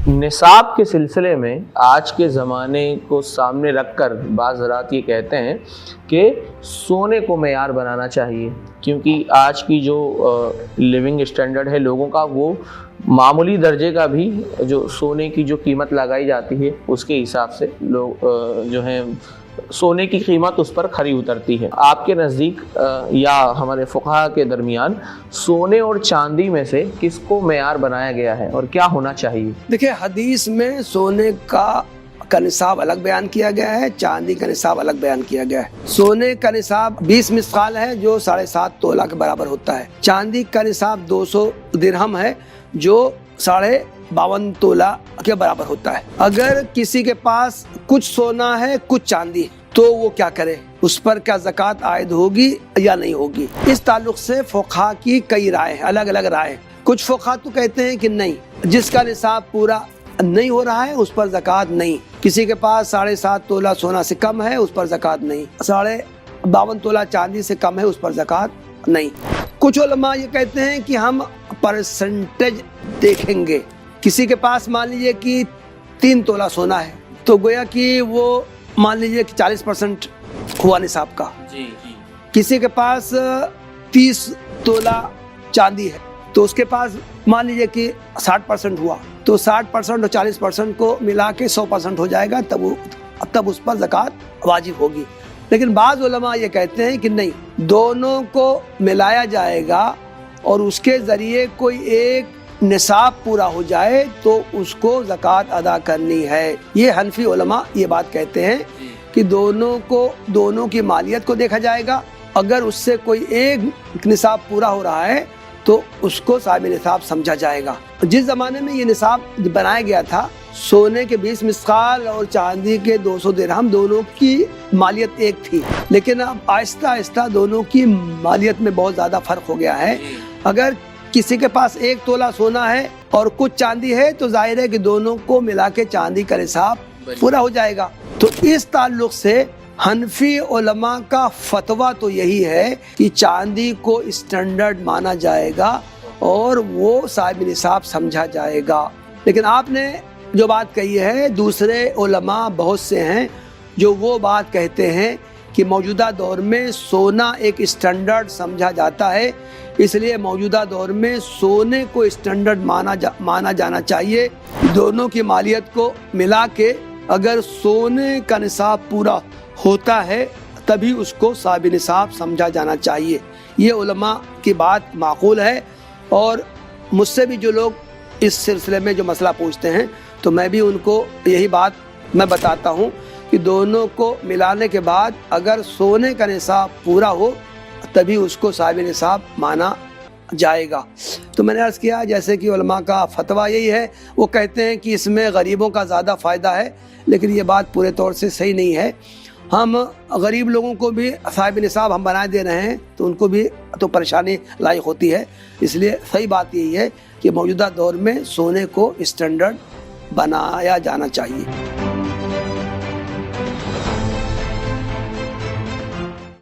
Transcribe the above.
निसाब के सिलसिले में आज के ज़माने को सामने रख कर बाज़ हज़रात ये कहते हैं कि सोने को मेयार बनाना चाहिए, क्योंकि आज की जो लिविंग स्टैंडर्ड है लोगों का, वो मामूली दर्जे का भी जो सोने की जो कीमत लगाई जाती है उसके हिसाब से लोग जो हैं सोने की कीमत उस पर खरी उतरती है। आपके नज़दीक या हमारे फुक़हा के दरमियान सोने और चांदी में से किसको मेयार बनाया गया है और क्या होना चाहिए? देखिए, हदीस में सोने का निसाब अलग बयान किया गया है, चांदी का निसाब अलग बयान किया गया है। सोने का निसाब 20 मिस्काल है जो 7.5 तोला के बराबर होता है। चांदी का निसाब 200 दिरहम है जो 52 तोला के बराबर होता है। अगर किसी के पास कुछ सोना है कुछ चांदी, तो वो क्या करे, उस पर क्या ज़कात आयद होगी या नहीं होगी? इस ताल्लुक से फुक़हा की कई राय हैं, अलग अलग राय। कुछ फुक़हा तो कहते हैं कि नहीं, जिसका निसाब पूरा नहीं हो रहा है उस पर ज़कात नहीं। किसी के पास 7.5 तोला सोना से कम है उस पर ज़कात नहीं, 52 तोला चांदी से कम है उस पर ज़कात नहीं। कुछ उलमा ये कहते हैं कि हम परसेंटेज देखेंगे। किसी के पास मान लीजिए कि 3 तोला सोना है, तो गोया कि वो मान लीजिए कि 40% हुआ निसाब का। जी। किसी के पास 30 तोला चांदी है, तो उसके पास मान लीजिए कि 60% हुआ, तो 60% और 40% को मिला के 100% हो जाएगा, तब उस पर ज़कात वाजिब होगी। लेकिन बाज़ उलमा ये कहते हैं कि नहीं, दोनों को मिलाया जाएगा और उसके ज़रिए कोई एक निसाब पूरा हो जाए तो उसको ज़कात अदा करनी है। ये हनफी उलमा ये बात कहते हैं कि दोनों की मालियत को देखा जाएगा। अगर उससे कोई एक निसाब पूरा हो रहा है तो उसको साहिब निसाब समझा जाएगा। जिस ज़माने में ये निसाब बनाया गया था, सोने के 20 मिस्काल और चांदी के 200 दिरहम, दोनों की मालियत एक थी, लेकिन अब आहिस्ता आहिस्ता दोनों की मालियत में बहुत ज़्यादा फ़र्क हो गया है। अगर किसी के पास 1 तोला सोना है और कुछ चांदी है तो जाहिर है कि दोनों को मिला के चांदी का निसाब पूरा हो जाएगा। तो इस ताल्लुक से हनफी उलमा का फतवा तो यही है कि चांदी को स्टैंडर्ड माना जाएगा और वो साहिब निसाब समझा जाएगा। लेकिन आपने जो बात कही है, दूसरे उलमा बहुत से हैं जो वो बात कहते हैं कि मौजूदा दौर में सोना एक स्टैंडर्ड समझा जाता है, इसलिए मौजूदा दौर में सोने को स्टैंडर्ड माना जाना चाहिए। दोनों की मालियत को मिला के अगर सोने का निसाब पूरा होता है तभी उसको साहिब निसाब समझा जाना चाहिए। ये उलमा की बात माकूल है, और मुझसे भी जो लोग इस सिलसिले में जो मसला पूछते हैं तो मैं भी उनको यही बात मैं बताता हूँ कि दोनों को मिलाने के बाद अगर सोने का निसाब पूरा हो तभी उसको साहिब निसाब माना जाएगा। तो मैंने अर्ज़ किया जैसे कि उलमा का फतवा यही है, वो कहते हैं कि इसमें गरीबों का ज़्यादा फ़ायदा है, लेकिन ये बात पूरे तौर से सही नहीं है। हम गरीब लोगों को भी साहिब निसाब हम बना दे रहे हैं तो उनको भी तो परेशानी लायक होती है। इसलिए सही बात यही है कि मौजूदा दौर में सोने को स्टैंडर्ड बनाया जाना चाहिए।